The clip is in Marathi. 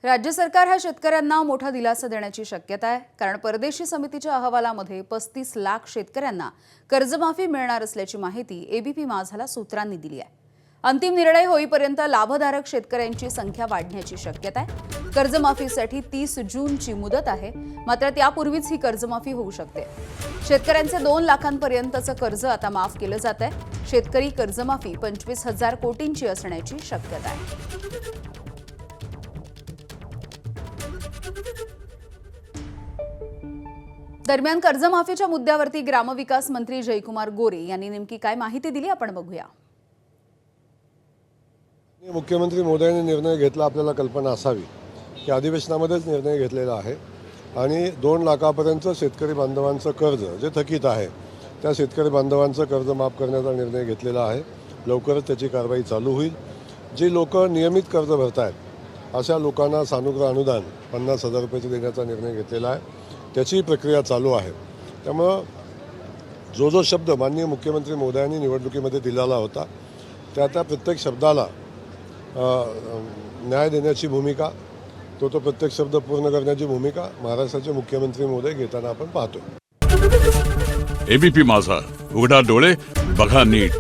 राज्य सरकार हा शेतकऱ्यांना मोठा दिलासा देण्याची शक्यता आहे, कारण परदेशी समितीच्या अहवालामध्ये 35 लाख शेतकऱ्यांना कर्जमाफी मिळणार असल्याची माहिती एबीपी माझाला सूत्रांनी दिली आहे। अंतिम निर्णय होईपर्यंत लाभधारक शेतकऱ्यांची संख्या वाढण्याची शक्यता आहे। कर्जमाफीसाठी 30 जूनची मुदत आहे, मात्र त्यापूर्वीच ही कर्जमाफी होऊ शकते। शेतकऱ्यांचे 2 लाखांपर्यंतचं कर्ज आता माफ केलं जात आहे। शेतकरी कर्जमाफी 25,000 कोटींची असण्याची शक्यता आहे। दरम्यान कर्जमाफीच्या मुद्द्यावरती ग्रामविकास मंत्री जयकुमार गोरे यांनी नेमकी काय माहिती दिली आपण बघूया। मुख्यमंत्री मोदयांनी निर्णय घेतला, आपल्याला कल्पना असावी की अधिवेशनामध्येच निर्णय घेतलेला आहे आणि 2 लाखापर्यंत शेतकरी बांधवांचं कर्ज जे थकीत आहे त्या शेतकरी बांधवांचं कर्ज माफ करण्याचा निर्णय घेतलेला आहे। लवकरच त्याची कारवाई चालू होईल। जी लोक नियमित कर्ज भरतायत अशा लोकांना सानुग्रह अनुदान 50,000 रुपये देण्याचा निर्णय घेतलेला आहे। त्याची प्रक्रिया चालू आहे। त्यामुळे जो शब्द माननीय मुख्यमंत्री मोदयांनी निवडणुकीमध्ये दिलेला होता त्या प्रत्येक शब्दाला न्याय देण्याची भूमिका, तो प्रत्येक शब्द पूर्ण करण्याची भूमिका महाराष्ट्राचे मुख्यमंत्री मोदी घेताना आपण पाहतोय। एबीपी माझा, उघडा डोळे बघा नीट।